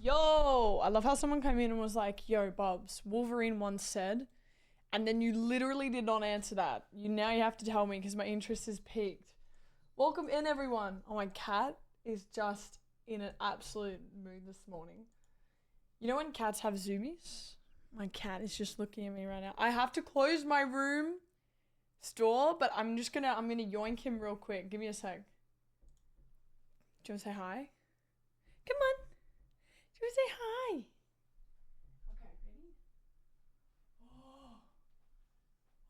Yo, I love how someone came in and was like, yo, Bubbs, Wolverine once said, and then you literally did not answer that. Now you have to tell me because my interest is piqued. Welcome in, everyone. Oh, my cat is just in an absolute mood this morning. You know when cats have zoomies? My cat is just looking at me right now. I have to close my room door, but I'm gonna yoink him real quick. Give me a sec. Do you want to say hi? Come on. Do you want to say hi? Okay, ready?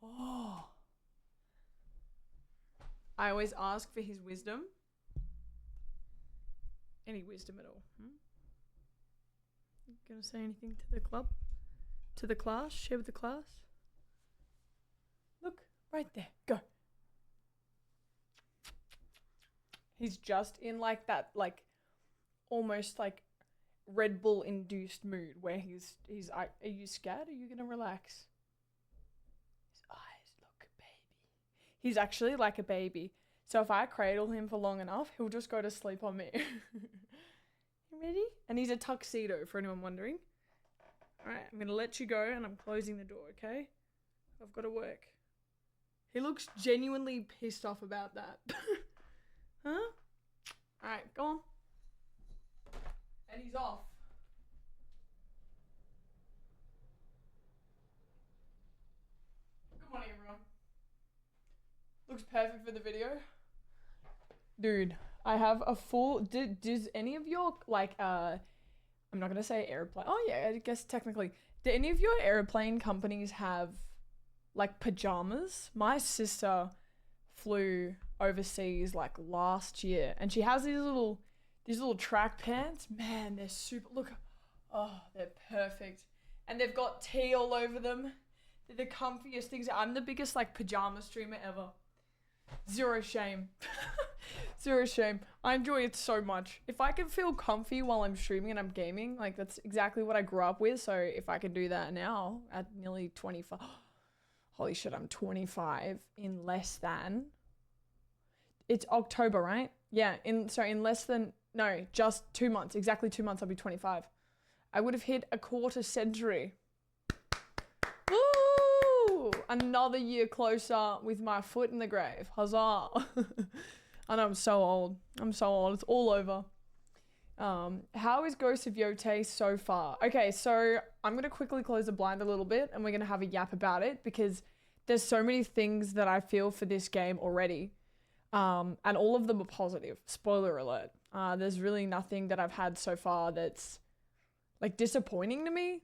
Oh. I always ask for his wisdom. Any wisdom at all? You gonna say anything to the club? To the class? Share with the class? Look, right there. Go. He's just in like that, like, almost like Red Bull induced mood where he's are you scared? Are you gonna relax? His eyes look baby. He's actually like a baby. So if I cradle him for long enough, he'll just go to sleep on me. You ready? And he's a tuxedo for anyone wondering. All right, I'm gonna let you go and I'm closing the door, okay? I've got to work. He looks genuinely pissed off about that. Huh? All right, go on. And he's off. Good morning, everyone. Looks perfect for the video. Dude, I have a full... Does any of your, like, I'm not going to say airplane. Oh, yeah, I guess technically. Do any of your airplane companies have, like, pajamas? My sister flew overseas, like, last year. And she has these little track pants. Man, they're super... Look. Oh, they're perfect. And they've got tea all over them. They're the comfiest things. I'm the biggest, like, pajama streamer ever. Zero shame. Zero shame. I enjoy it so much. If I can feel comfy while I'm streaming and I'm gaming, like, that's exactly what I grew up with. So if I can do that now at nearly 25... Holy shit, I'm 25 in less than... It's October, right? Yeah, in less than... No, just 2 months. Exactly 2 months, I'll be 25. I would have hit a quarter century. Woo! Another year closer with my foot in the grave. Huzzah. I know, I'm so old. It's all over. How is Ghost of Yote so far? Okay, so I'm going to quickly close the blind a little bit and we're going to have a yap about it because there's so many things that I feel for this game already. And all of them are positive. Spoiler alert. There's really nothing that I've had so far that's like disappointing to me.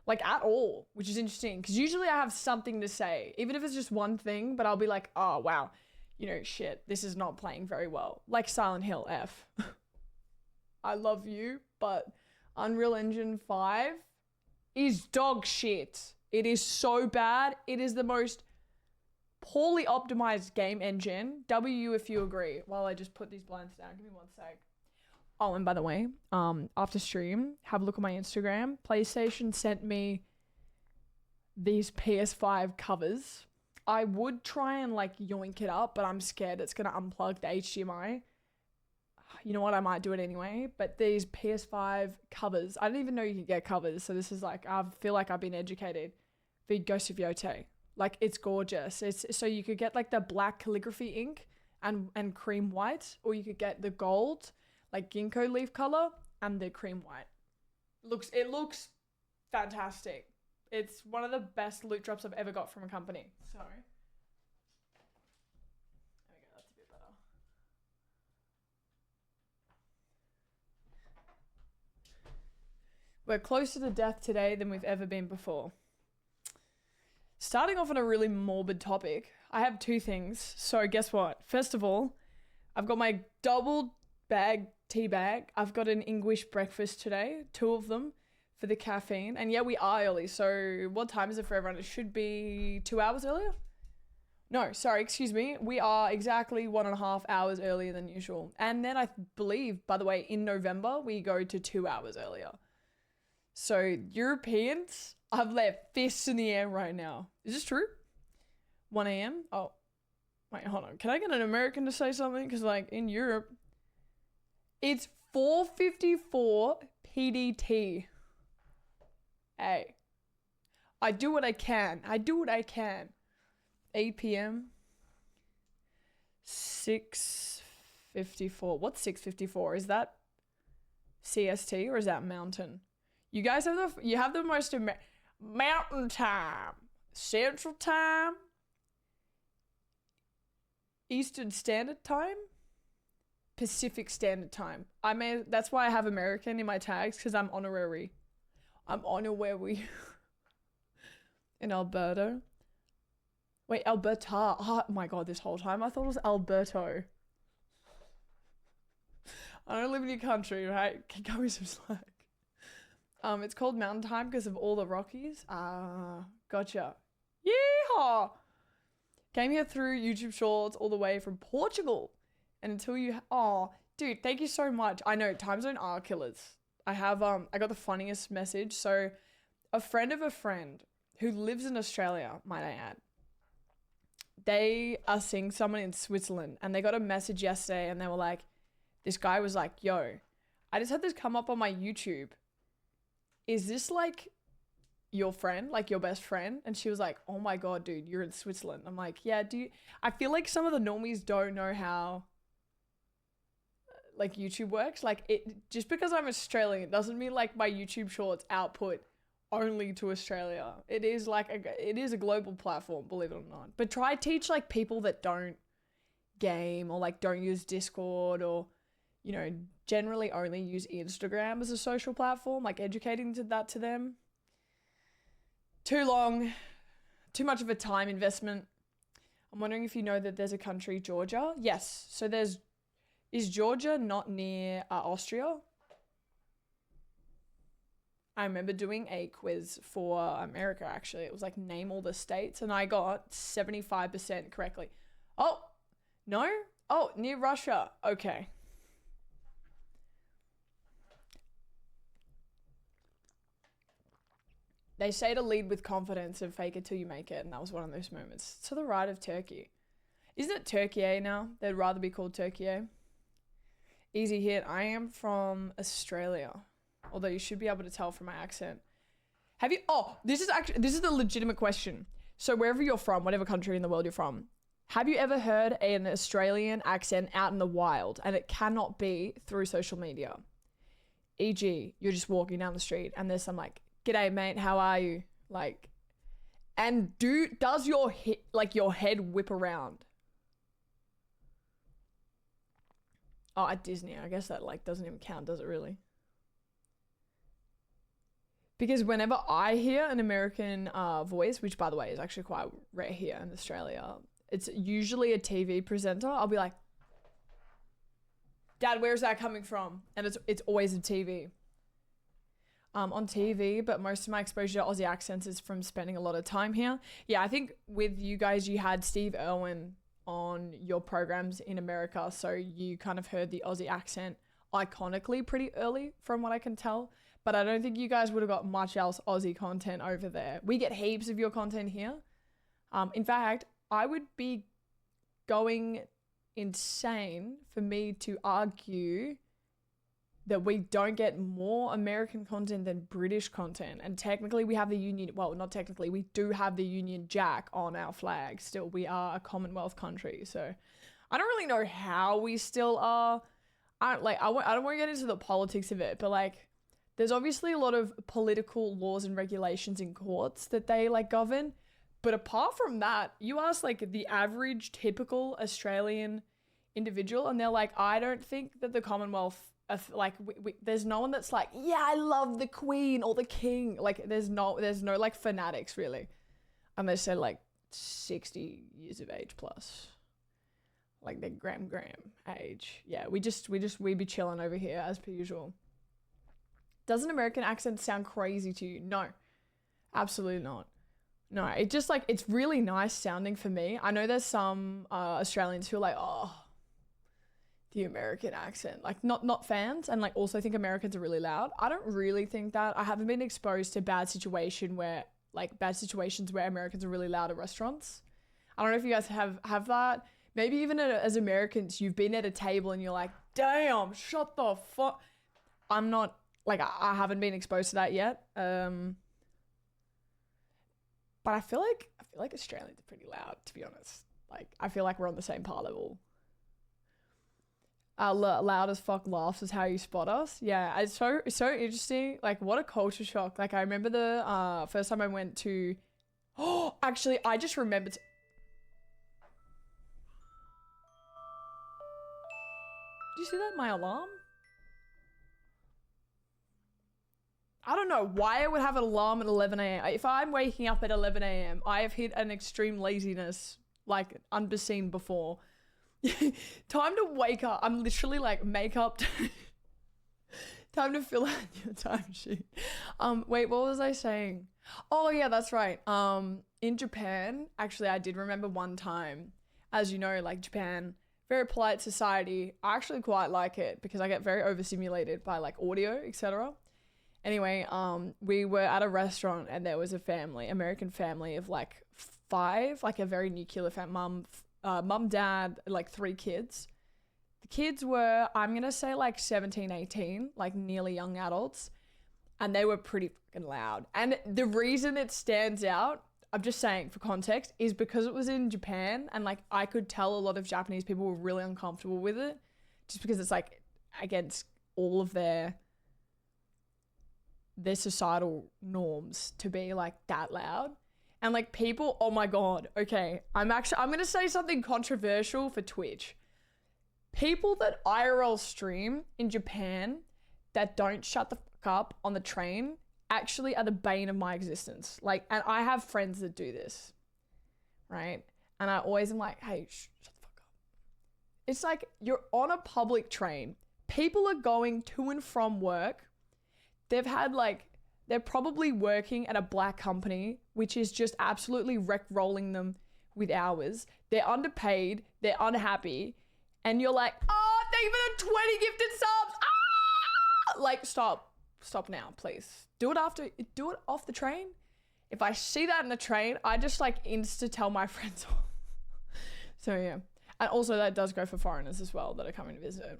Like at all, which is interesting because usually I have something to say, even if it's just one thing, but I'll be like, oh, wow, you know, shit, this is not playing very well. Like Silent Hill F. I love you, but Unreal Engine 5 is dog shit. It is so bad. It is the most poorly optimized game engine. W if you agree. While I just put these blinds down. Give me one sec. Oh, and by the way, after stream, have a look at my Instagram. PlayStation sent me these PS5 covers. I would try and like yoink it up, but I'm scared it's going to unplug the HDMI. You know what? I might do it anyway. But these PS5 covers, I didn't even know you could get covers. So this is like, I feel like I've been educated. The Ghost of Yote. Like, it's gorgeous. So you could get like the black calligraphy ink and cream white, or you could get the gold, like ginkgo leaf color, and the cream white. It looks fantastic. It's one of the best loot drops I've ever got from a company. Sorry. There we go, that's a bit better. We're closer to death today than we've ever been before. Starting off on a really morbid topic, I have two things. So guess what? First of all, I've got my double tea bag. I've got an English breakfast today, 2 of them for the caffeine. And yeah, we are early. So what time is it for everyone? It should be 2 hours earlier? No, sorry, excuse me. We are exactly 1.5 hours earlier than usual. And then I believe, by the way, in November, we go to 2 hours earlier. So Europeans have their fists in the air right now. Is this true? 1 a.m.? Oh, wait, hold on. Can I get an American to say something? Because like in Europe, it's 4:54 PDT. Hey, I do what I can. 8 p.m. 6:54. What's 6:54? Is that CST or is that mountain? You guys have the most mountain time, Central Time, Eastern Standard Time, Pacific Standard Time. That's why I have American in my tags, because I'm honorary. In Alberta. Wait, Alberta. Oh my god, this whole time I thought it was Alberto. I don't live in your country, right? Can cut me some slack. It's called Mountain Time because of all the Rockies. Gotcha. Yeehaw! Came here through YouTube Shorts all the way from Portugal. And until you... Oh, dude, thank you so much. I know, time zone are killers. I got the funniest message. So, a friend of a friend who lives in Australia, might I add, they are seeing someone in Switzerland, and they got a message yesterday, and they were like, this guy was like, yo, I just had this come up on my YouTube. Is this like your friend, like your best friend? And she was like, oh my god, dude, you're in Switzerland. I'm like, yeah, I feel like some of the normies don't know how like YouTube works. Like, it just because I'm Australian, it doesn't mean like my YouTube Shorts output only to Australia. It is a global platform, believe it or not. But try teach like people that don't game or like don't use Discord or, you know, generally only use Instagram as a social platform, like educating that to them. Too long, too much of a time investment. I'm wondering if you know that there's a country, Georgia. Yes. So is Georgia not near Austria? I remember doing a quiz for America, actually. It was like, name all the states, and I got 75% correctly. Oh, no? Oh, near Russia. Okay. They say to lead with confidence and fake it till you make it, and that was one of those moments. To the right of Turkey. Isn't it Turkey now? They'd rather be called Turkey. Easy hit. I am from Australia. Although you should be able to tell from my accent. Have you... Oh, this is the legitimate question. So wherever you're from, whatever country in the world you're from, have you ever heard an Australian accent out in the wild? And it cannot be through social media. E.g., you're just walking down the street and there's some like, g'day mate, how are you? Like, and does your head whip around? Oh, at Disney, I guess that like doesn't even count, does it really? Because whenever I hear an American voice, which by the way is actually quite rare here in Australia, it's usually a TV presenter. I'll be like, Dad, where's that coming from? And it's always a TV. On TV, but most of my exposure to Aussie accents is from spending a lot of time here. Yeah, I think with you guys, you had Steve Irwin on your programs in America, so you kind of heard the Aussie accent iconically pretty early from what I can tell. But I don't think you guys would have got much else Aussie content over there. We get heaps of your content here. In fact, I would be going insane for me to argue that we don't get more American content than British content. And technically we have the Union, well, not technically, we do have the Union Jack on our flag. Still, we are a Commonwealth country. So I don't really know how we still are. I don't want to get into the politics of it, but like, there's obviously a lot of political laws and regulations in courts that they like govern. But apart from that, you ask like the average typical Australian individual and they're like, I don't think that the Commonwealth, like there's no one that's like, yeah, I love the Queen or the King. Like there's no like fanatics really. Unless they're like 60 years of age plus. Like they're Graham age. Yeah, we be chilling over here as per usual. Does an American accent sound crazy to you? No, absolutely not. No, it just like, it's really nice sounding for me. I know there's some Australians who are like, oh, the American accent, like not fans, and like also think Americans are really loud. I don't really think that. I haven't been exposed to bad situations where Americans are really loud at restaurants. I don't know if you guys have that. maybe even as Americans, you've been at a table and you're like, damn, shut the fuck. I'm not, like, I haven't been exposed to that yet. But I feel like Australians are pretty loud, to be honest. Like, I feel like we're on the same par level. Loud as fuck laughs is how you spot us. Yeah, it's so interesting. Like, what a culture shock. Like, I remember the first time I went to... Oh, actually, I just remembered... Did you see that? My alarm? I don't know why I would have an alarm at 11 a.m. If I'm waking up at 11 a.m., I have hit an extreme laziness, like, unbeseen before. Time to wake up. I'm literally like, makeup. Time to fill out your timesheet. Wait, what was I saying? Oh yeah, that's right. In Japan, actually, I did remember one time, as you know, like Japan, very polite society. I actually quite like it because I get very overstimulated by like audio, etc. Anyway, we were at a restaurant and there was a family, American family of like 5, like a very nuclear family, mum, dad, like 3 kids. The kids were, I'm going to say like 17, 18, like nearly young adults. And they were pretty fucking loud. And the reason it stands out, I'm just saying for context, is because it was in Japan. And like I could tell a lot of Japanese people were really uncomfortable with it. Just because it's like against all of their societal norms to be like that loud. And like people, oh my God, okay, I'm going to say something controversial for Twitch. People that IRL stream in Japan that don't shut the fuck up on the train actually are the bane of my existence. Like, and I have friends that do this, right? And I always am like, hey, shut the fuck up. It's like you're on a public train. People are going to and from work. They're probably working at a black company, which is just absolutely rolling them with hours. They're underpaid. They're unhappy. And you're like, oh, thank you for the 20 gifted subs. Ah! Like, stop now, please. Do it off the train. If I see that in the train, I just like insta tell my friends off. So yeah. And also that does go for foreigners as well that are coming to visit.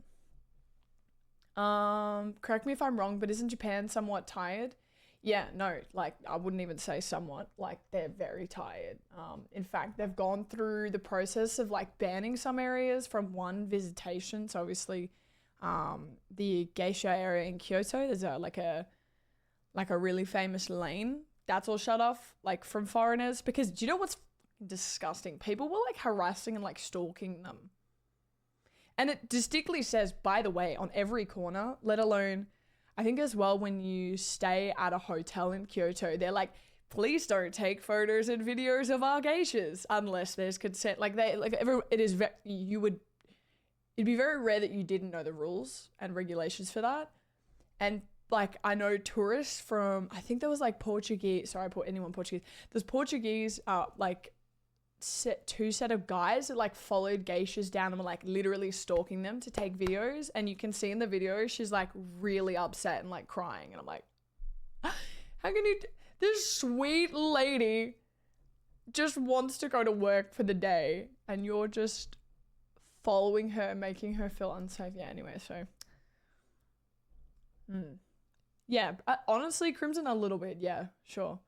Correct me if I'm wrong, but isn't Japan somewhat tired? Yeah, no, like I wouldn't even say somewhat, like they're very tired. In fact, they've gone through the process of like banning some areas from one visitation. So obviously, the geisha area in Kyoto, there's a really famous lane that's all shut off like from foreigners because do you know what's disgusting? People were like harassing and like stalking them. And it distinctly says, by the way, on every corner, let alone, I think as well when you stay at a hotel in Kyoto, they're like, please don't take photos and videos of our geishas unless there's consent. Like it'd be very rare that you didn't know the rules and regulations for that. And like, I know tourists from, I think there was like Portuguese, sorry, anyone Portuguese, there's Portuguese, like, two set of guys that like followed geishas down and were like literally stalking them to take videos, and you can see in the video she's like really upset and like crying, and I'm like, how can you this sweet lady just wants to go to work for the day and you're just following her, making her feel unsafe. Yeah, anyway, so yeah, honestly, Crimson a little bit, yeah, sure.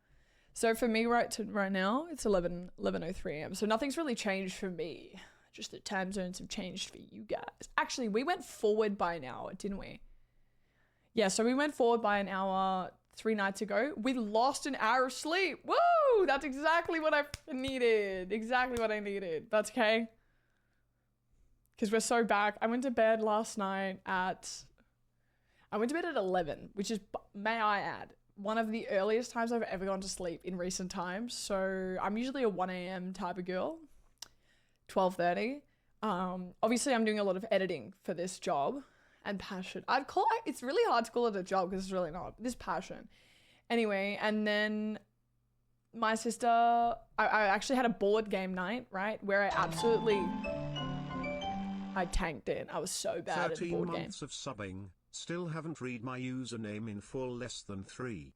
So for me right now, it's 11:03 a.m. So nothing's really changed for me. Just the time zones have changed for you guys. Actually, we went forward by an hour, didn't we? Yeah, so we went forward by an hour 3 nights ago. We lost an hour of sleep. Woo! That's exactly what I needed. Exactly what I needed. That's okay. Because we're so back. I went to bed last night at 11, which is, may I add, one of the earliest times I've ever gone to sleep in recent times. So I'm usually a 1 a.m. type of girl, 12:30. Obviously I'm doing a lot of editing for this job and passion. It's really hard to call it a job because it's really not. This passion. Anyway, and then my sister, I actually had a board game night, right? Where I tanked it. I was so bad at the board game. 13 months of subbing. Still haven't read my username in full, less than 3.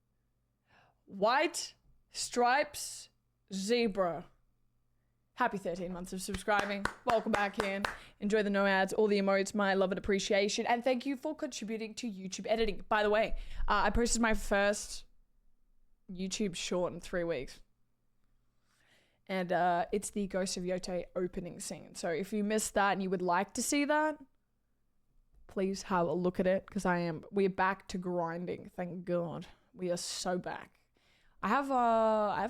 White stripes zebra. Happy 13 months of subscribing. Welcome back in. Enjoy the no ads, all the emotes, my love and appreciation. And thank you for contributing to YouTube editing. By the way, I posted my first YouTube short in 3 weeks. And it's the Ghost of Yote opening scene. So if you missed that and you would like to see that, please have a look at it, because we're back to grinding. Thank God. We are so back. I have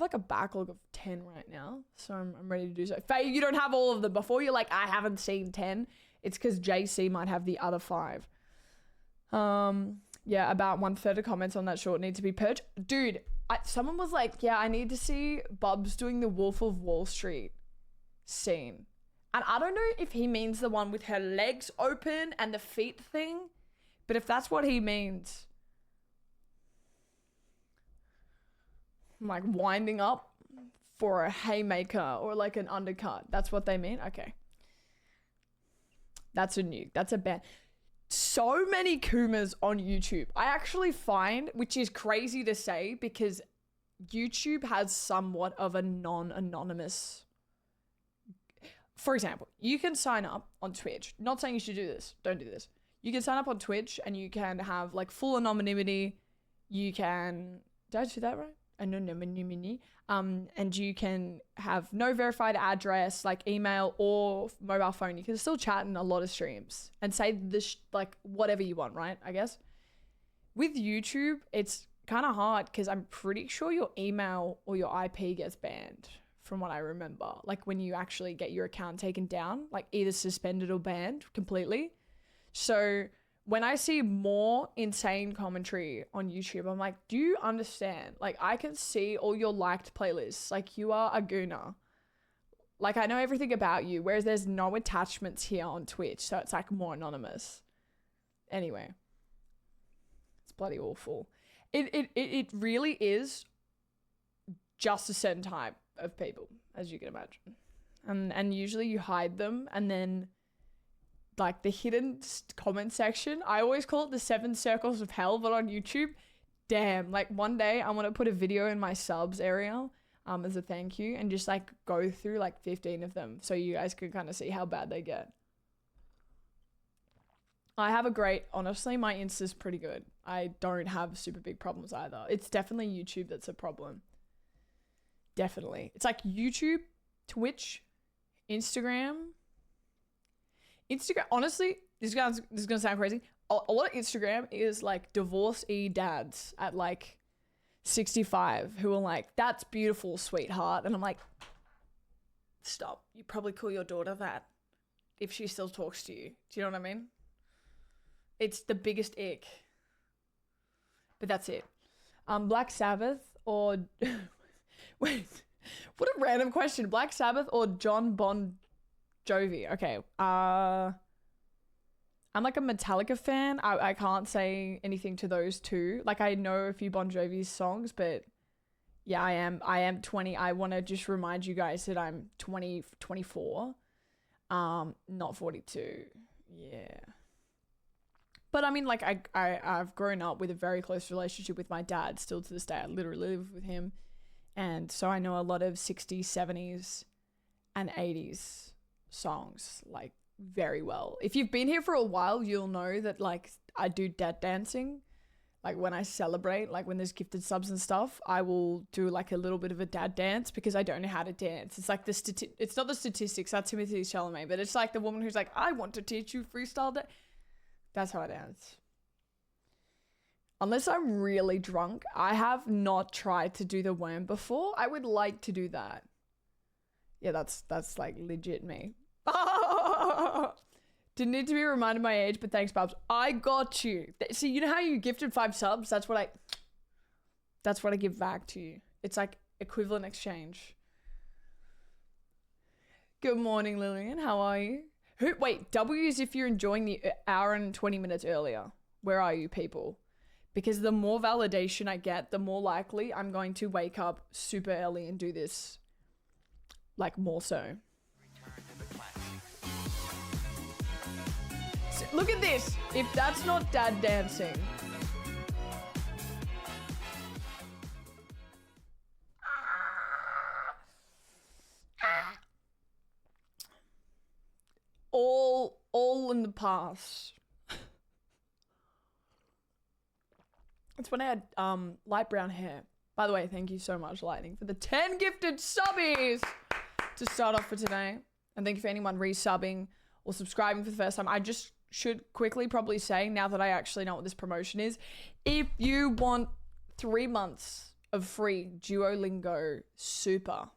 like a backlog of 10 right now, so I'm ready to do so. Faye, you don't have all of them. Before you're like, I haven't seen 10. It's because JC might have the other 5. Yeah, about 1/3 of comments on that short need to be purged. Dude, someone was like, yeah, I need to see Bubbs doing the Wolf of Wall Street scene. And I don't know if he means the one with her legs open and the feet thing, but if that's what he means, like winding up for a haymaker or like an undercut, that's what they mean? Okay. That's a nuke. That's a bad. So many Kumas on YouTube. I actually find, which is crazy to say because YouTube has somewhat of a non-anonymous. For example, you can sign up on Twitch. Not saying you should do this. Don't do this. You can sign up on Twitch and you can have like full anonymity. You can, did I do that right? Anonymity. And you can have no verified address, like email or mobile phone. You can still chat in a lot of streams and say this, like whatever you want, right? I guess. With YouTube, it's kind of hard because I'm pretty sure your email or your IP gets banned. From what I remember, like when you actually get your account taken down, like either suspended or banned completely. So when I see more insane commentary on YouTube, I'm like, do you understand? Like I can see all your liked playlists. Like you are a gooner. Like I know everything about you, whereas there's no attachments here on Twitch. So it's like more anonymous. Anyway, it's bloody awful. It really is just a certain type of people, as you can imagine, and usually you hide them, and then like the hidden comment section, I always call it the 7 circles of hell, but on YouTube, damn, like one day I want to put a video in my subs area as a thank you and just like go through like 15 of them so you guys can kind of see how bad they get. I have a great, honestly, my Insta's pretty good. I don't have super big problems either. It's definitely YouTube that's a problem. Definitely. It's like YouTube, Twitch, Instagram. Honestly, this is gonna sound crazy. A lot of Instagram is like divorcee dads at like 65 who are like, that's beautiful, sweetheart. And I'm like, stop. You probably call your daughter that if she still talks to you. Do you know what I mean? It's the biggest ick. But that's it. Black Sabbath or... Wait, what a random question. Black Sabbath or John Bon Jovi? Okay. I'm like a Metallica fan. I can't say anything to those two. Like I know a few Bon Jovi's songs, but yeah, I am 20. I want to just remind you guys that I'm 24. Not 42. Yeah. But I mean, like I've grown up with a very close relationship with my dad still to this day. I literally live with him. And so I know a lot of 60s, 70s, and 80s songs, like, very well. If you've been here for a while, you'll know that, like, I do dad dancing. Like, when I celebrate, like, when there's gifted subs and stuff, I will do, like, a little bit of a dad dance because I don't know how to dance. It's like it's not the statistics, that's Timothy Chalamet, but it's like the woman who's like, I want to teach you freestyle dance. That's how I dance. Unless I'm really drunk, I have not tried to do the worm before. I would like to do that. Yeah, that's like legit me. Didn't need to be reminded my age, but thanks, Bubbs. I got you. See, you know how you gifted 5 subs? That's what I give back to you. It's like equivalent exchange. Good morning, Lillian. How are you? Wait, W is if you're enjoying the hour and 20 minutes earlier. Where are you, people? Because the more validation I get, the more likely I'm going to wake up super early and do this. Like, more so. Look at this. If that's not dad dancing. past. It's when I had light brown hair. By the way, thank you so much, Lightning, for the 10 gifted subbies to start off for today. And thank you for anyone resubbing or subscribing for the first time. I just should quickly probably say, now that I actually know what this promotion is, if you want 3 months of free Duolingo Super,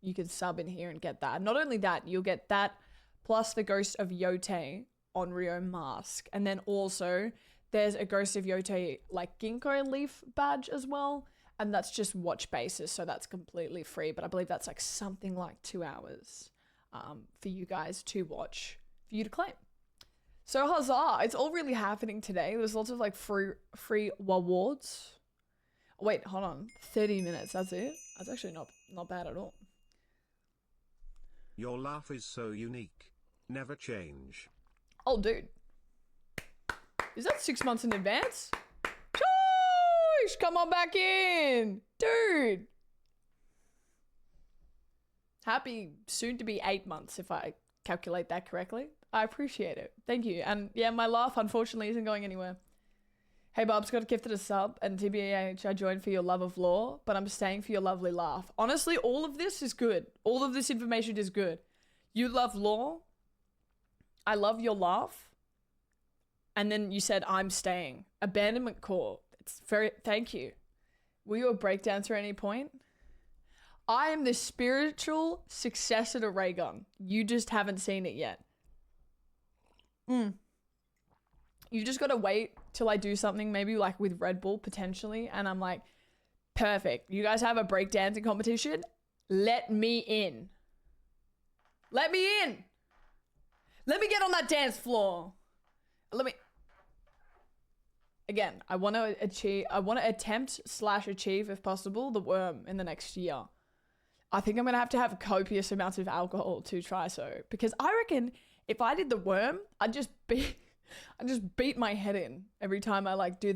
you can sub in here and get that. Not only that, you'll get that plus the Ghost of Yoeti Onryo mask. And then also there's a Ghost of Yoeti like ginkgo leaf badge as well. And that's just watch basis, so that's completely free. But I believe that's like something like 2 hours for you guys to watch, for you to claim. So huzzah, it's all really happening today. There's lots of like free awards. Wait, hold on. 30 minutes, that's it? That's actually not bad at all. Your laugh is so unique. Never change. Oh, dude. Is that 6 months in advance? Josh, come on back in. Dude. Happy soon to be 8 months if I calculate that correctly. I appreciate it. Thank you. And yeah, my laugh unfortunately isn't going anywhere. Hey, Bubbs, got gifted a sub, and TBH, I joined for your love of law, but I'm staying for your lovely laugh. Honestly, all of this is good. All of this information is good. You love law. I love your laugh. And then you said, I'm staying. Abandonment core. It's very, thank you. Will you a breakdancer at any point? I am the spiritual successor to Raygun. You just haven't seen it yet. You just got to wait till I do something, maybe like with Red Bull potentially. And I'm like, perfect. You guys have a breakdancing competition? Let me in. Let me in. Let me get on that dance floor. Again, I want to attempt/achieve, if possible, the worm in the next year. I think I'm going to have copious amounts of alcohol to try so. Because I reckon if I did the worm, I'd just beat my head in every time I like do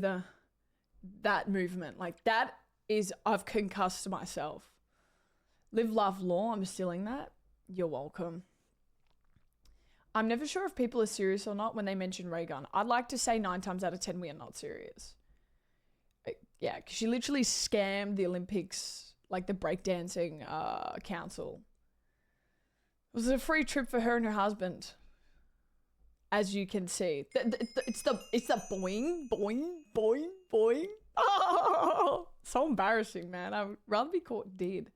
that movement. Like that is, I've concussed myself. Live, love, law. I'm stealing that. You're welcome. I'm never sure if people are serious or not when they mention Raygun. I'd like to say 9 times out of 10 we are not serious. Yeah, because she literally scammed the Olympics, like the breakdancing council. It was a free trip for her and her husband. As you can see, it's the boing, boing, boing, boing. Oh, so embarrassing, man. I would rather be caught dead.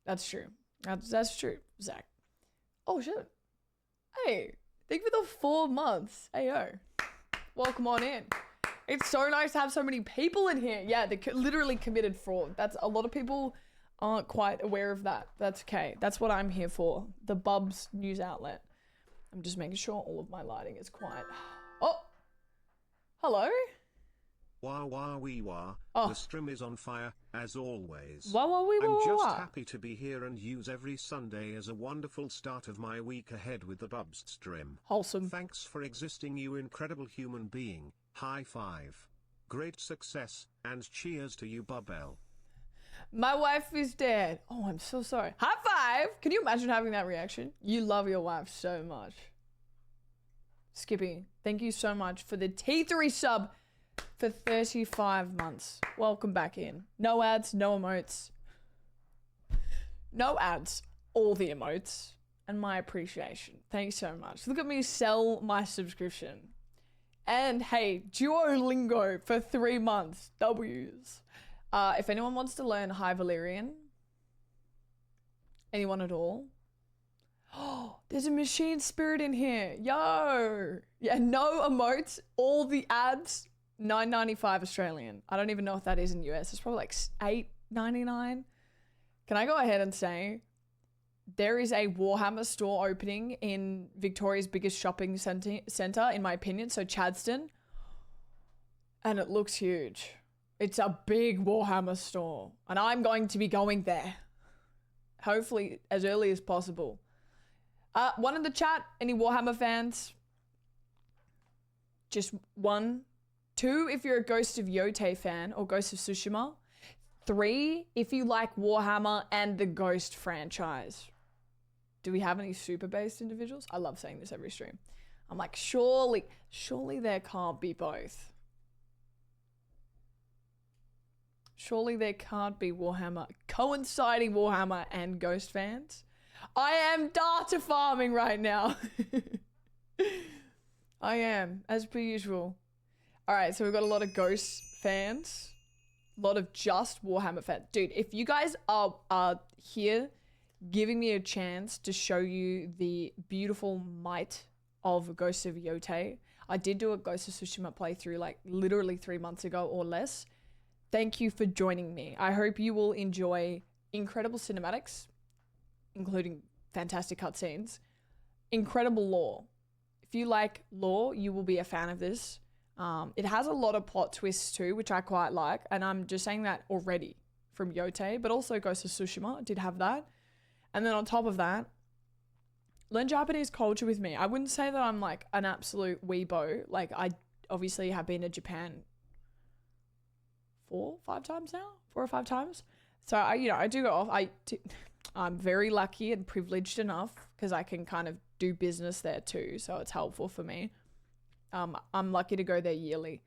That's true. That's true, Zach. Oh shit. Hey, thank you for the 4 months. Ayo, welcome on in. It's so nice to have so many people in here. Yeah, they literally committed fraud. That's a lot of people aren't quite aware of that. That's okay. That's what I'm here for. The Bubbs news outlet. I'm just making sure all of my lighting is quiet. Oh, hello. Wah wah wee wah. Oh. The stream is on fire, as always. Wah wah wee wah. I'm just wah. happy to be here and use every Sunday as a wonderful start of my week ahead with the Bubbs stream. Wholesome. Thanks for existing, you incredible human being. High five. Great success, and cheers to you, Bubbel. My wife is dead. Oh, I'm so sorry. High five. Can you imagine having that reaction? You love your wife so much. Skippy, thank you so much for the T3 sub for 35 months. Welcome back in. No ads, no emotes. No ads, all the emotes. And my appreciation. Thanks so much. Look at me sell my subscription. And hey, Duolingo for 3 months. W's. If anyone wants to learn High Valyrian, anyone at all? Oh, there's a machine spirit in here. Yo. Yeah, no emotes, all the ads, $9.95 Australian. I don't even know what that is in US. It's probably like $8.99. Can I go ahead and say there is a Warhammer store opening in Victoria's biggest shopping centre, in my opinion, so Chadstone. And it looks huge. It's a big Warhammer store, and I'm going to be going there. Hopefully as early as possible. One in the chat, any Warhammer fans? Just 1. 2, if you're a Ghost of Yoeti fan or Ghost of Tsushima. 3, if you like Warhammer and the Ghost franchise. Do we have any super-based individuals? I love saying this every stream. I'm like, surely there can't be both. Surely there can't be Warhammer, coinciding Warhammer and Ghost fans. I am data farming right now. I am, as per usual. All right, so we've got a lot of Ghost fans, a lot of just Warhammer fans. Dude, if you guys are here giving me a chance to show you the beautiful might of Ghost of Yote, I did do a Ghost of Tsushima playthrough like literally 3 months ago or less. Thank you for joining me. I hope you will enjoy incredible cinematics, including fantastic cutscenes, incredible lore. If you like lore, you will be a fan of this. It has a lot of plot twists too, which I quite like. And I'm just saying that already from Yote, but also Ghost of Tsushima did have that. And then on top of that, learn Japanese culture with me. I wouldn't say that I'm like an absolute weebo. Like I obviously have been to Japan 4 or 5 times. So I do go off. I'm very lucky and privileged enough because I can kind of do business there too. So it's helpful for me. I'm lucky to go there yearly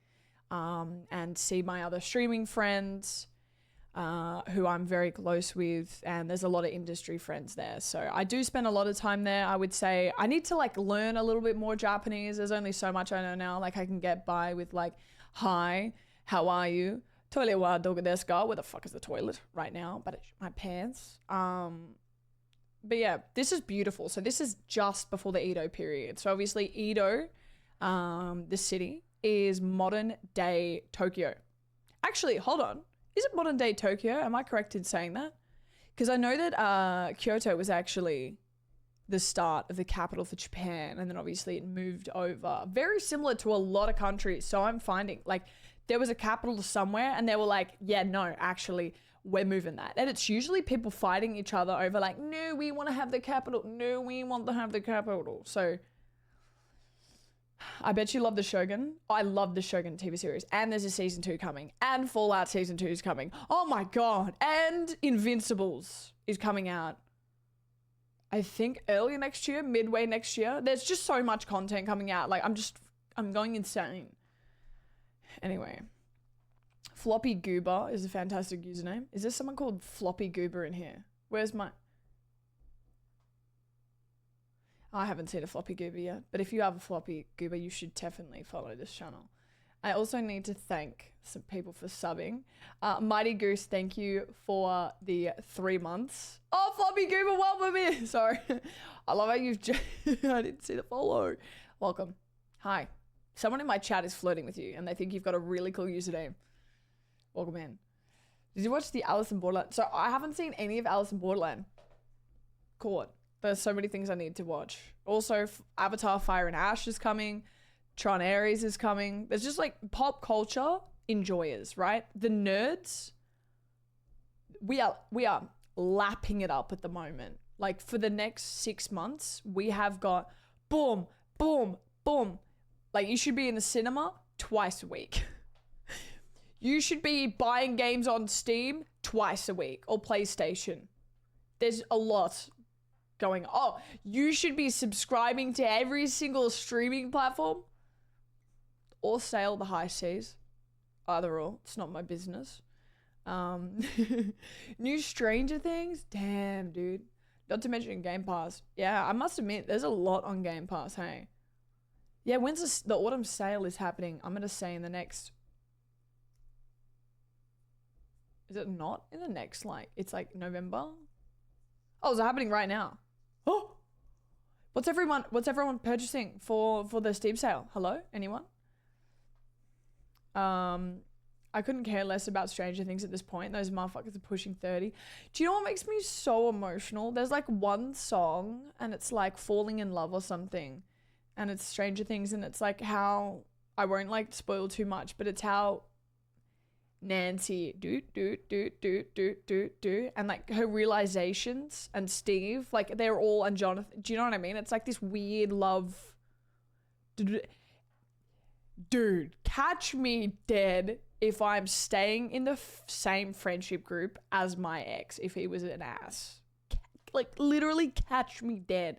and see my other streaming friends who I'm very close with, and there's a lot of industry friends there. So I do spend a lot of time there. I would say I need to like learn a little bit more Japanese. There's only so much I know now. Like I can get by with like, hi, how are you? Toilet wa dogu desu ka? Where the fuck is the toilet right now? But it's my pants. But yeah, this is beautiful. So this is just before the Edo period. So obviously Edo, the city, is modern day Tokyo. Actually, hold on. Is it modern day Tokyo? Am I correct in saying that? Because I know that Kyoto was actually the start of the capital for Japan, and then obviously it moved over. Very similar to a lot of countries. So I'm finding like there was a capital somewhere and they were like, yeah, no, actually we're moving that. And it's usually people fighting each other over like, no, we want to have the capital. No, we want to have the capital. So I bet you love the Shogun. I love the Shogun TV series. And there's a season 2 coming. And Fallout season 2 is coming. Oh my God. And Invincibles is coming out, I think early next year, midway next year. There's just so much content coming out. Like I'm going insane. Anyway. Floppy Goober is a fantastic username. Is there someone called Floppy Goober in here? Where's my... I haven't seen a Floppy Goober yet, but if you have a Floppy Goober, you should definitely follow this channel. I also need to thank some people for subbing. Mighty Goose, thank you for the 3 months. Oh, Floppy Goober, welcome in. Sorry. I love how you've I didn't see the follow. Welcome. Hi. Someone in my chat is flirting with you and they think you've got a really cool username. Welcome in. Did you watch the Alice in Borderland? So I haven't seen any of Alice in Borderland. Court. There's so many things I need to watch. Also, Avatar Fire and Ash is coming. Tron Ares is coming. There's just like pop culture enjoyers, right? The nerds, we are lapping it up at the moment. Like for the next 6 months, we have got boom, boom, boom. Like you should be in the cinema twice a week. You should be buying games on Steam twice a week or PlayStation. There's a lot going on. Oh, you should be subscribing to every single streaming platform or sail the high seas. Either or. It's not my business. New Stranger Things? Damn, dude. Not to mention Game Pass. Yeah, I must admit, there's a lot on Game Pass, hey? Yeah, when's the autumn sale is happening? I'm going to say in the next... Is it not in the next, like, it's like November? Oh, is it happening right now? Oh! What's everyone purchasing for the Steam sale? Hello? Anyone? I couldn't care less about Stranger Things at this point. Those motherfuckers are pushing 30. Do you know what makes me so emotional? There's like one song and it's like Falling in Love or something. And it's Stranger Things and it's like how, I won't like spoil too much, but it's how Nancy and like her realizations and Steve, like they're all, and Jonathan, do you know what I mean? It's like this weird love. Dude, catch me dead if I'm staying in the same friendship group as my ex if he was an ass. Like literally catch me dead.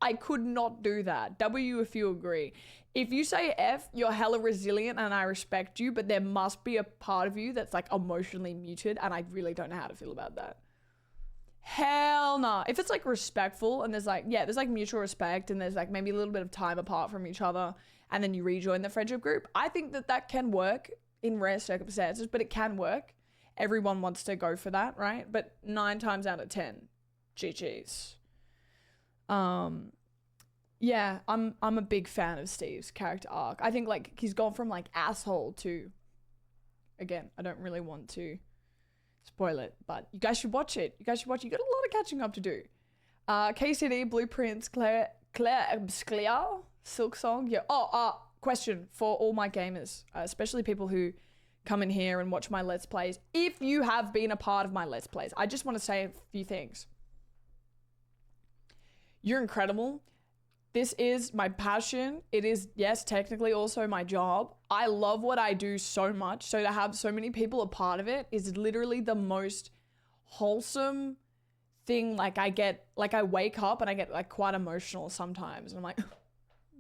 I could not do that. W if you agree. If you say F, you're hella resilient and I respect you, but there must be a part of you that's like emotionally muted and I really don't know how to feel about that. Hell nah. If it's like respectful and there's like, yeah, there's like mutual respect and there's like maybe a little bit of time apart from each other and then you rejoin the friendship group, I think that can work in rare circumstances, but it can work. Everyone wants to go for that, right? But 9 times out of 10, GG's. Yeah, I'm a big fan of Steve's character arc. I think like he's gone from like asshole to, again, I don't really want to spoil it, but you guys should watch it. You got a lot of catching up to do. KCD, Blueprints, Claire, Silk Song. Yeah. Question for all my gamers, especially people who come in here and watch my Let's Plays. If you have been a part of my Let's Plays, I just want to say a few things. You're incredible. This is my passion. It is, yes, technically also my job. I love what I do so much. So to have so many people a part of it is literally the most wholesome thing. Like I wake up and I get like quite emotional sometimes. And I'm like,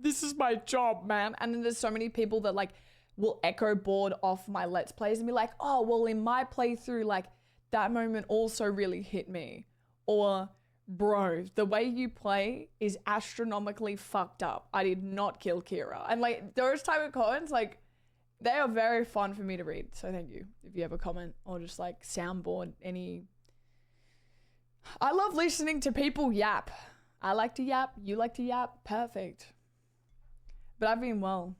this is my job, man. And then there's so many people that like will echo board off my Let's Plays and be like, oh, well, in my playthrough, like that moment also really hit me. Or, bro, the way you play is astronomically fucked up. I did not kill Kira. And like those type of comments, like they are very fun for me to read. So thank you if you ever comment or just like soundboard any. I love listening to people yap. I like to yap. You like to yap. Perfect. But I've been well.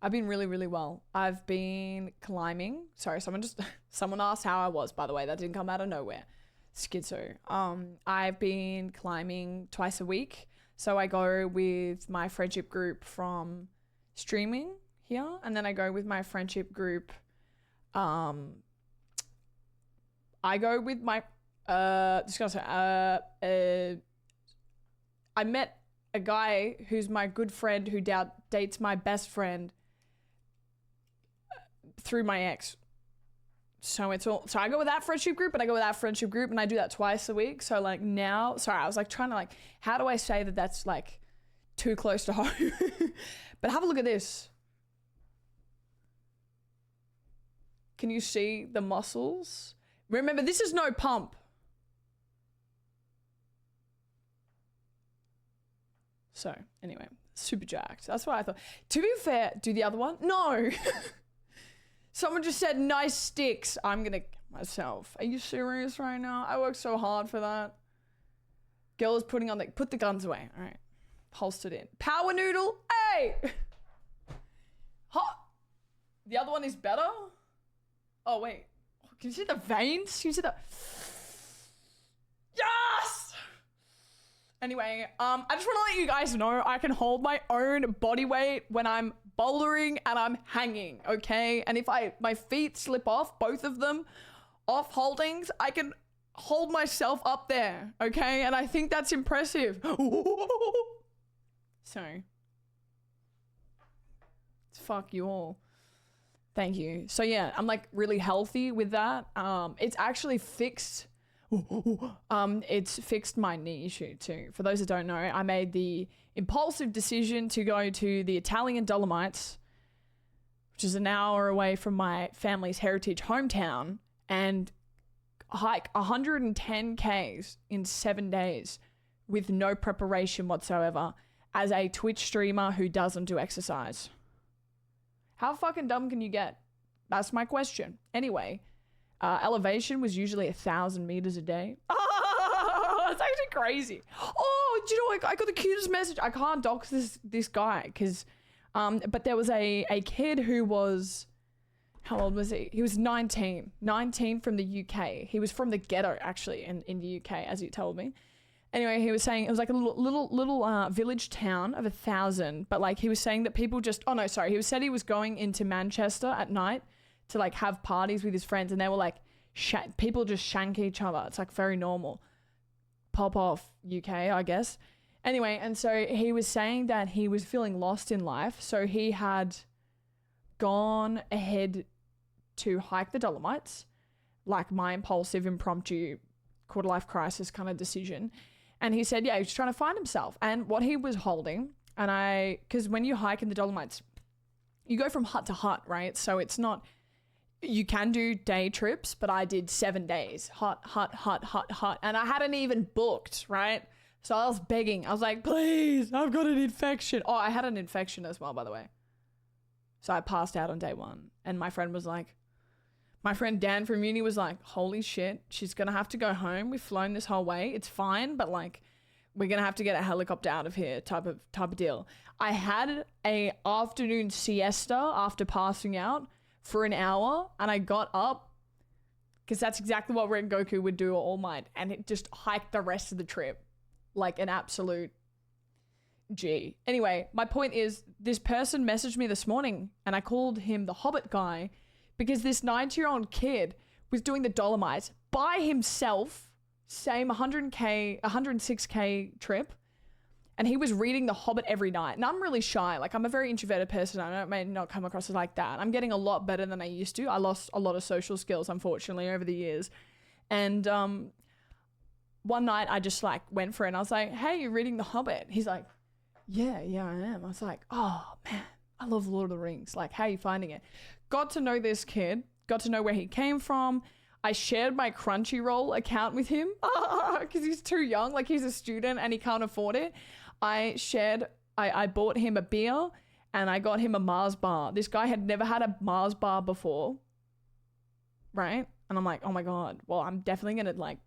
I've been really, really well. I've been climbing. Sorry, someone asked how I was, by the way. That didn't come out of nowhere. Schizo. I've been climbing twice a week. So I go with my friendship group from streaming here. And then I go with my friendship group. I go with my, I met a guy who's my good friend who dates my best friend through my ex. So so I go with that friendship group and I go with that friendship group and I do that twice a week. So like now, sorry, I was like trying to like, how do I say that that's like too close to home? But have a look at this. Can you see the muscles? Remember, this is no pump. So anyway, super jacked. That's what I thought. To be fair, do the other one? No. Someone just said nice sticks. I'm gonna kill myself. Are you serious right now? I worked so hard for that. Girl is putting on put the guns away. All right, holstered in. Power noodle. Hey. Hot. The other one is better. Oh wait. Can you see the veins? Can you see the? Yes. Anyway, I just want to let you guys know I can hold my own body weight when I'm bouldering and I'm hanging, okay? And if my feet slip off, both of them, off holdings, I can hold myself up there, okay? And I think that's impressive. Sorry. Fuck you all. Thank you. So yeah, I'm like really healthy with that. It's actually fixed. It's fixed my knee issue too. For those that don't know, I made the impulsive decision to go to the Italian Dolomites, which is an hour away from my family's heritage hometown, and hike 110 Ks in 7 days with no preparation whatsoever as a Twitch streamer who doesn't do exercise. How fucking dumb can you get? That's my question. Anyway, elevation was usually 1,000 meters a day. Oh, it's actually crazy. Oh, do you know what? I got the cutest message. I can't dox this guy because, but there was a kid who was, how old was he? He was 19 from the UK. He was from the ghetto actually in the UK, as he told me. Anyway, he was saying it was like a little village town of 1,000, but like he was saying that people just, oh no, sorry. He said he was going into Manchester at night to like have parties with his friends, and they were like, people just shank each other. It's like very normal. Pop off UK, I guess. Anyway, and so he was saying that he was feeling lost in life. So he had gone ahead to hike the Dolomites, like my impulsive, impromptu, quarter life crisis kind of decision. And he said, yeah, he was trying to find himself. And what he was holding, because when you hike in the Dolomites, you go from hut to hut, right? So it's not, you can do day trips, but I did 7 days, hut. And I hadn't even booked, right? So I was begging. I was like, please, I've got an infection. Oh, I had an infection as well, by the way. So I passed out on day 1. And my friend Dan from uni was like, holy shit, she's going to have to go home. We've flown this whole way. It's fine, but like, we're going to have to get a helicopter out of here type of deal. I had a afternoon siesta after passing out for an hour, and I got up because that's exactly what Rengoku would do all night, and it just hiked the rest of the trip like an absolute G. Anyway, my point is, this person messaged me this morning, and I called him the Hobbit guy because this 90-year-old kid was doing the Dolomites by himself, same 106k trip, and he was reading The Hobbit every night. And I'm really shy. Like, I'm a very introverted person. I may not come across as like that. I'm getting a lot better than I used to. I lost a lot of social skills, unfortunately, over the years. And one night I just like went for it, and I was like, hey, you're reading The Hobbit? He's like, yeah, I am. I was like, oh man, I love Lord of the Rings. Like, how are you finding it? Got to know this kid, got to know where he came from. I shared my Crunchyroll account with him because he's too young. Like, he's a student and he can't afford it. I bought him a beer and I got him a Mars bar. This guy had never had a Mars bar before. Right? And I'm like, oh my God, well, I'm definitely going to like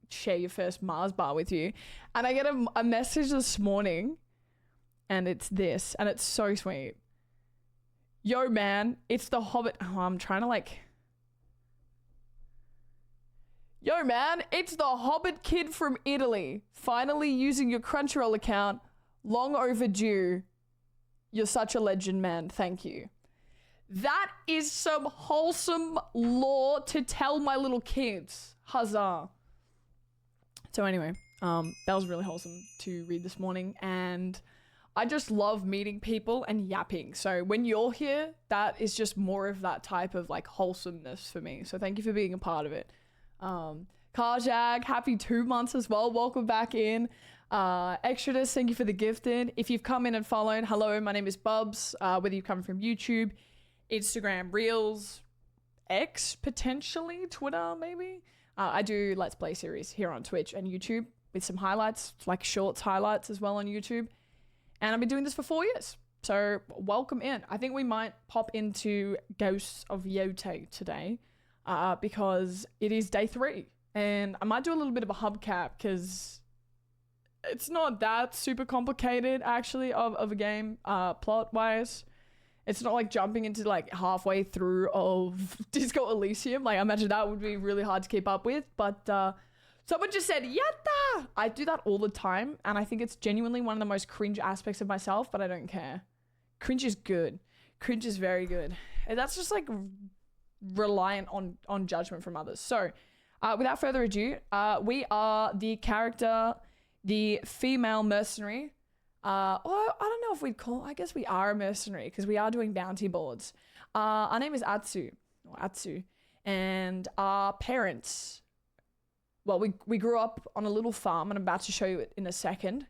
share your first Mars bar with you. And I get a message this morning, and it's this, and it's so sweet. Yo, man, it's the Hobbit. Oh, I'm trying to like... Yo, man, it's the Hobbit kid from Italy. Finally using your Crunchyroll account. Long overdue. You're such a legend, man. Thank you. That is some wholesome lore to tell my little kids. Huzzah. So anyway, that was really wholesome to read this morning. And I just love meeting people and yapping. So when you're here, that is just more of that type of like wholesomeness for me. So thank you for being a part of it. Karjag, happy 2 months as well. Welcome back in. Exodus, thank you for the gifted. If you've come in and followed, hello, my name is Bubbs. Whether you've come from YouTube, Instagram, Reels, X, potentially, Twitter, maybe. I do Let's Play series here on Twitch and YouTube with some highlights, like shorts highlights as well on YouTube. And I've been doing this for 4 years. So welcome in. I think we might pop into Ghosts of Yoeti today. Because it is day 3, and I might do a little bit of a hubcap because it's not that super complicated actually of a game plot wise. It's not like jumping into like halfway through of Disco Elysium. Like, I imagine that would be really hard to keep up with, but someone just said yatta. I do that all the time, and I think it's genuinely one of the most cringe aspects of myself, but I don't care. Cringe is good. Cringe is very good, and that's just like reliant on judgment from others. So without further ado, we are the character, the female mercenary. I don't know if we'd call, I guess we are a mercenary because we are doing bounty boards. Our name is Atsu, and our parents, well, we grew up on a little farm, and I'm about to show you it in a second.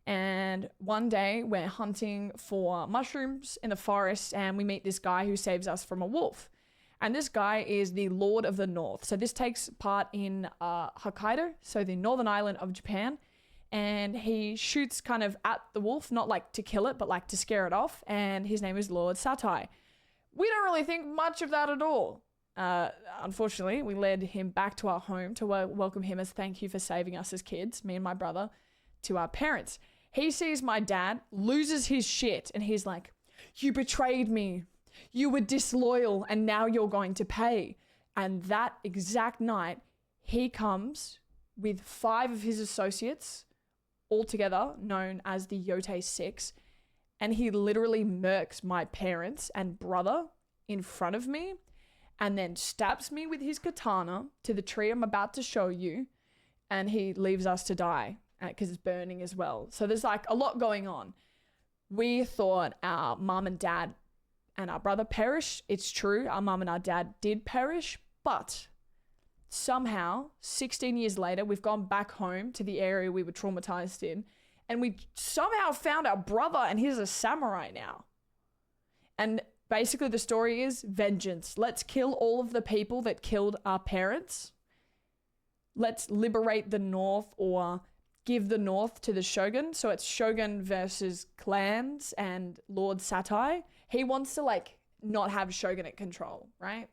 And one day we're hunting for mushrooms in the forest, and we meet this guy who saves us from a wolf. And this guy is the Lord of the North. So this takes part in Hokkaido, so the northern island of Japan. And he shoots kind of at the wolf, not like to kill it, but like to scare it off. And his name is Lord Satai. We don't really think much of that at all. Unfortunately, we led him back to our home to welcome him as thank you for saving us as kids, me and my brother, to our parents. He sees my dad, loses his shit, and he's like, you betrayed me. You were disloyal, and now you're going to pay. And that exact night, he comes with 5 of his associates, all together, known as the Yoeti Six, and he literally murks my parents and brother in front of me, and then stabs me with his katana to the tree I'm about to show you, and he leaves us to die, because it's burning as well. So there's like a lot going on. We thought our mum and dad and our brother perished. It's true, our mum and our dad did perish, but somehow 16 years later, we've gone back home to the area we were traumatized in, and we somehow found our brother, and he's a samurai now. And basically the story is vengeance. Let's kill all of the people that killed our parents. Let's liberate the North, or give the North to the Shogun. So it's Shogun versus clans and Lord Satai. He wants to like not have Shogunate control, right?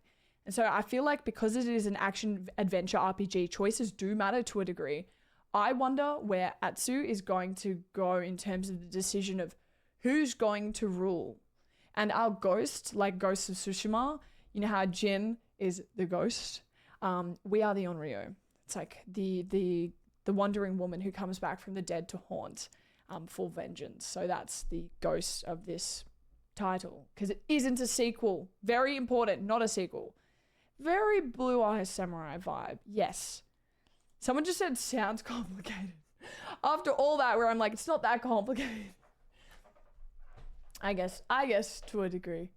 And so I feel like because it is an action adventure RPG, choices do matter to a degree. I wonder where Atsu is going to go in terms of the decision of who's going to rule. And our ghost, like Ghost of Tsushima, you know how Jin is the ghost? We are the Onryo. It's like the wandering woman who comes back from the dead to haunt for vengeance. So that's the ghost of this title, because it isn't a sequel. Very important, not a sequel. Very Blue Eye Samurai vibe. Yes. Someone just said sounds complicated. After all that, where I'm like, it's not that complicated. I guess to a degree.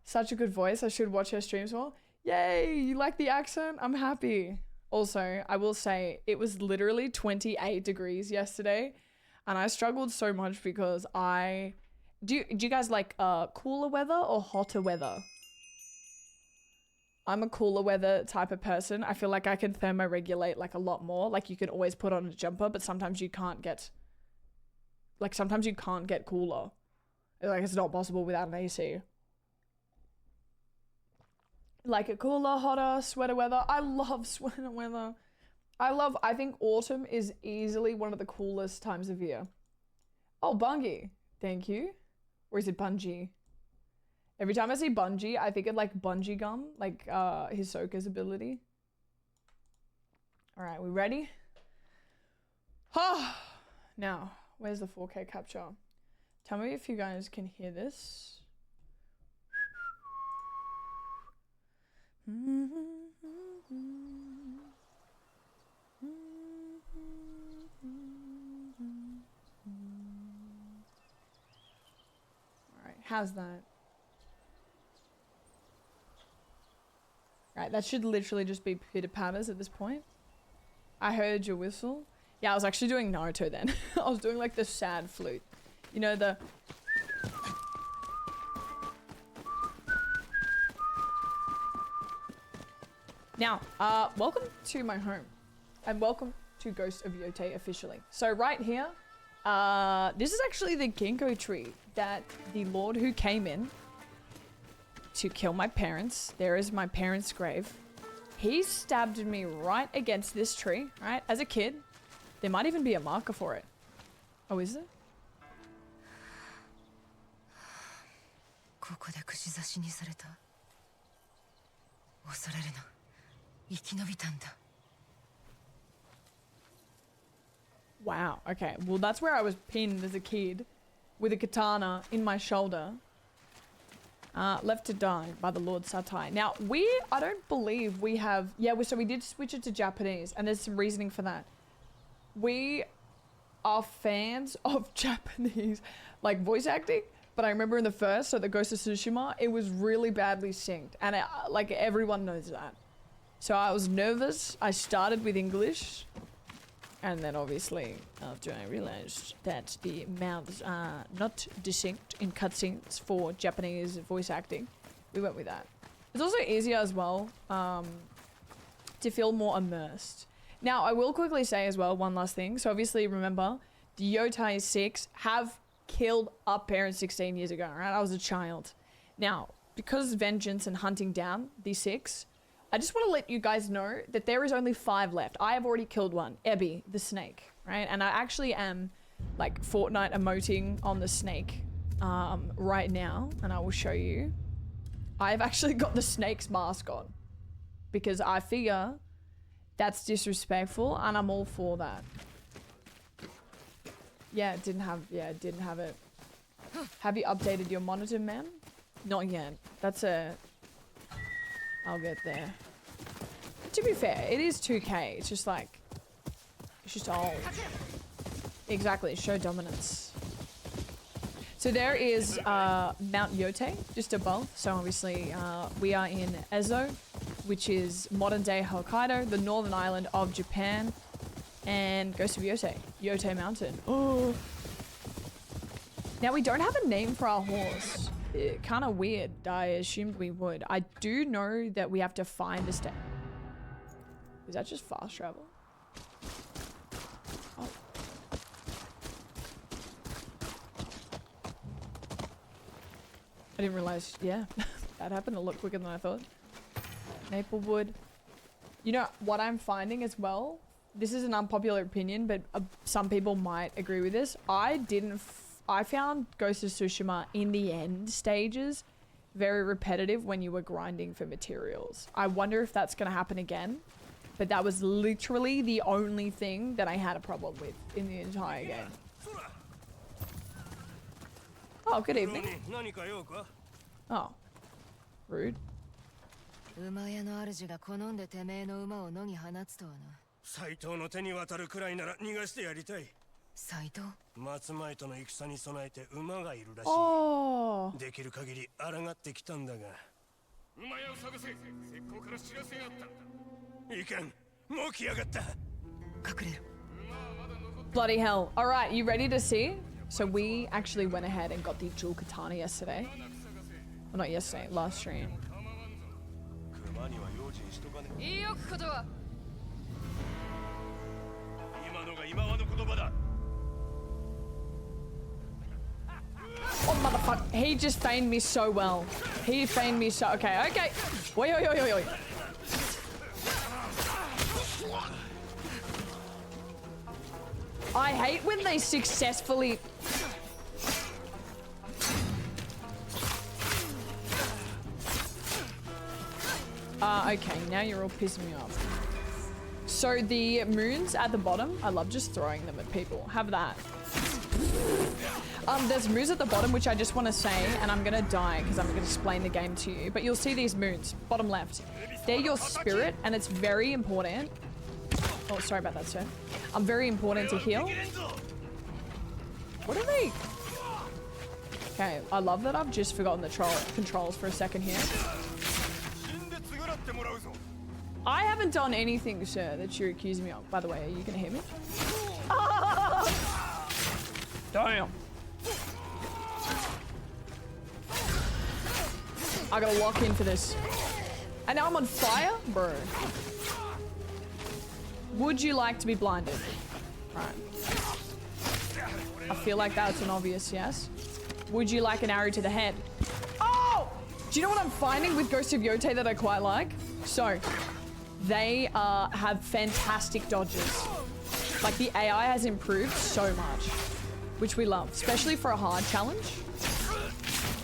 Such a good voice. I should watch her streams more. Yay, you like the accent? I'm happy. Also, I will say it was literally 28 degrees yesterday, and I struggled so much because do you guys like cooler weather or hotter weather? I'm a cooler weather type of person. I feel like I can thermoregulate like a lot more. Like you can always put on a jumper, but sometimes you can't get cooler. Like it's not possible without an AC. Like a cooler, hotter, sweater weather. I love sweater weather. I think autumn is easily one of the coolest times of year. Oh, Bungie. Thank you. Or is it Bungie? Every time I see Bungie, I think of like Bungee Gum, like Hisoka's ability. All right, we ready? Now, where's the 4K capture? Tell me if you guys can hear this. All right, how's that? Right, that should literally just be pitter patters at this point. I heard your whistle. Yeah, I was actually doing Naruto then. I was doing like the sad flute. You know, the... Now, welcome to my home. And welcome to Ghost of Yote officially. So right here, this is actually the ginkgo tree that the lord who came in to kill my parents. There is my parents' grave. He stabbed me right against this tree, right? As a kid. There might even be a marker for it. Oh, is there? Wow, okay. Well, that's where I was pinned as a kid with a katana in my shoulder. Left to die by the Lord Satai. Now, I don't believe we have... Yeah, so we did switch it to Japanese, and there's some reasoning for that. We are fans of Japanese, like, voice acting, but I remember in the first, so the Ghost of Tsushima, it was really badly synced, and like, everyone knows that. So I was nervous. I started with English, and then obviously, after I realized that the mouths are not distinct in cutscenes for Japanese voice acting, we went with that. It's also easier as well to feel more immersed. Now, I will quickly say as well, one last thing. So obviously, remember, the Yoeti Six have killed our parents 16 years ago, right? I was a child. Now, because vengeance and hunting down the Six, I just want to let you guys know that there is only 5 left. I have already killed one, Ebby, the snake, right? And I actually am like Fortnite emoting on the snake right now, and I will show you. I've actually got the snake's mask on because I figure that's disrespectful, and I'm all for that. Yeah, it didn't have it. Have you updated your monitor, man? Not yet. I'll get there. To be fair, it is 2K. It's just like, it's just old. Exactly, show dominance. So there is Mount Yote just above. So obviously we are in Ezo. which is modern day Hokkaido, the northern island of Japan, and Ghost of Yote, Yote Mountain. Oh. Now we don't have a name for our horse. Kind of weird. I assumed we would. I do know that we have to find a step. Is that just fast travel? Oh. I didn't realize, yeah, that happened a lot quicker than I thought. Maplewood. You know what I'm finding as well? This is an unpopular opinion, but some people might agree with this. I found Ghost of Tsushima in the end stages very repetitive when you were grinding for materials. I wonder if that's going to happen again, but that was literally the only thing that I had a problem with in the entire game. Oh, good evening. Oh, rude. 馬屋の主が好んでてめえの馬を野に放つとはな。斎藤の手に渡るくらいなら逃がしてやりたい。斎藤？松前との戦に備えて馬がいるらしい。Oh. できる限り抗ってきたんだが。馬屋を探せ。石膏から知らせがあった。いかん。もう来やがった。隠れる。 Bloody hell. All right, you ready to see? So we actually went ahead and got the dual katana yesterday. Well, not yesterday, last stream. 馬には用心しとかね。言い置くことは。今のが今はの言葉だ。 Oh, motherfucker. He just feigned me so well. He feigned me so... Okay, okay. Wait, wait, wait, wait, wait. I hate when they successfully... Okay, now you're all pissing me off. So the moons at the bottom, I love just throwing them at people. Have that. There's moons at the bottom, which I just want to say, and I'm gonna die because I'm gonna explain the game to you. But you'll see these moons, bottom left. They're your spirit, and it's very important. Oh, sorry about that, sir. Very important to heal. What are they? Okay, I love that I've just forgotten the controls for a second here. I haven't done anything, sir, that you're accusing me of. By the way, are you gonna hit me? Ah! Damn. I gotta lock in for this. And now I'm on fire? Bro. Would you like to be blinded? Right. I feel like that's an obvious yes. Would you like an arrow to the head? Oh! Do you know what I'm finding with Ghost of Yote that I quite like? So, they have fantastic dodges. Like, the AI has improved so much, which we love, especially for a hard challenge.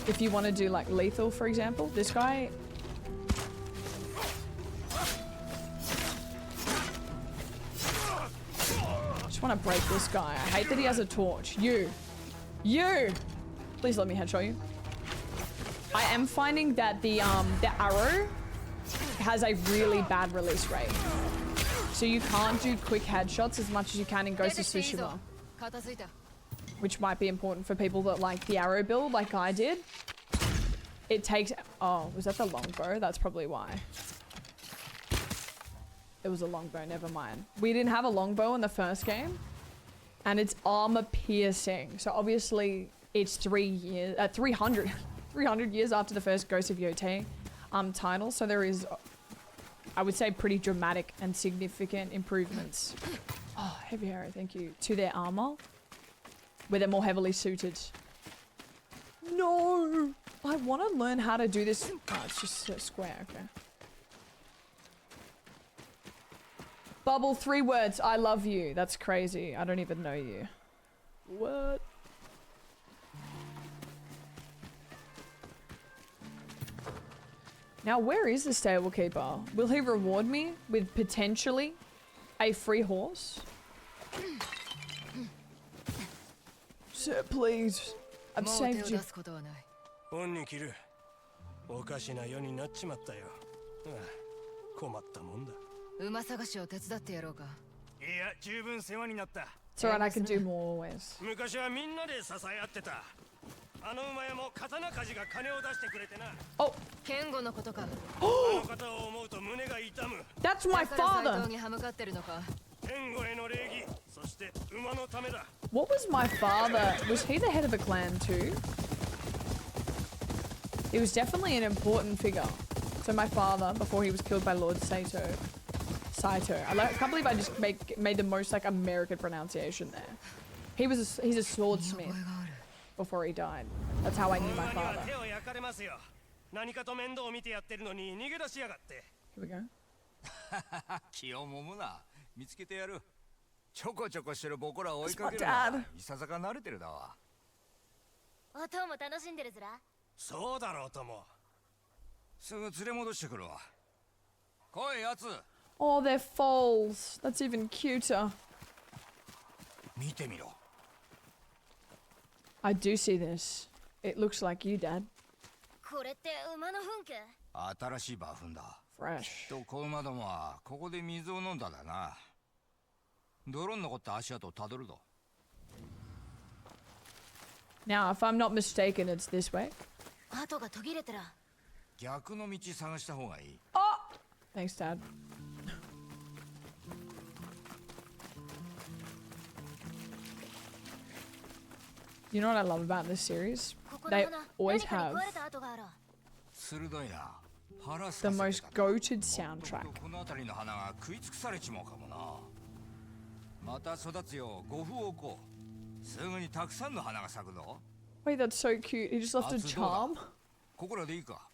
If you want to do, like, lethal, for example, this guy... I want to break this guy. I hate that he has a torch. You! Please let me headshot you. I am finding that the arrow has a really bad release rate. So you can't do quick headshots as much as you can in Ghost of Tsushima. Which might be important for people that like the arrow build like I did. It takes... Oh, was that the longbow? That's probably why. It was a longbow, never mind. We didn't have a longbow in the first game. And it's armor piercing. So obviously it's 300 years after the first Ghost of Yote title. So there is, I would say, pretty dramatic and significant improvements. Oh, heavy arrow, thank you. To their armor. Where they're more heavily suited. No! I want to learn how to do this. Oh, it's just a square, okay. Bubble, 3 words. I love you. That's crazy. I don't even know you. What? Now, where is the stable keeper? Will he reward me with potentially a free horse? Sir, please. I've saved you. 恩に着る。おかしな世になっちまったよ。困ったもんだ。馬探しを手伝ってやろうか。いや、十分世話になった。It's alright, I can do more ways. 昔はみんなで支え合ってた。あの馬屋も刀鍛冶が金を出してくれてな。 Oh, 剣吾のことか。あの方を思うと胸が痛む。 that's my だから斎 father. 藤に歯向かってるのか。天狗への礼儀、そして馬のためだ。 What was my father? Was he the head of a clan too? He was definitely an important figure. So my father, before he was killed by Lord Saito. I can't believe I just made the most like American pronunciation there. He's a swordsmith before he died. That's how I knew my 馬には father. 手を焼かれますよ。何かと面倒を見てやってるのに逃げ出しやがって。 Here we go. 気をもむな。見つけてやる。ちょこちょこしてる僕らを追いかける That's my の dad. はいささか慣れてるだわ。おとも楽しんでるずら。そうだろうとも。すぐ連れ戻してくるわ。来いやつ。 Oh, they're foals. That's even cuter. 見てみろ。 I do see this. It looks like you, Dad. これって馬の糞か。新しい馬糞だ。 Fresh. と子馬どもはここで水を飲んだだな。泥に残った足跡をたどるぞ。 Now, if I'm not mistaken, it's this way. 跡が途切れてら。逆の道探した方がいい。 Oh! Thanks, Dad. You know what I love about this series? ここの They 花、 always 何かに have 食われた跡がある。鋭いな。腹さ the せてたな most goated もっ soundtrack. とこの辺りの花が食い尽くされちまうかもな。また育つよう呉服を置こう。すぐにたくさんの花が咲くぞ。 Wait, that's so cute. He just left a charm. ここらでいいか。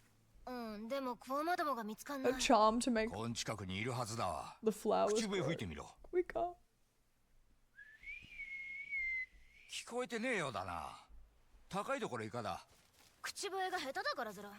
うん、でも子馬どもが見つかんな A い。 charm to make こん近くにいるはずだわ。 the flowers 口笛 grow 吹いてみろ。 quicker. 聞こえてねえようだな。高いところいかだ。口笛が下手だからずら。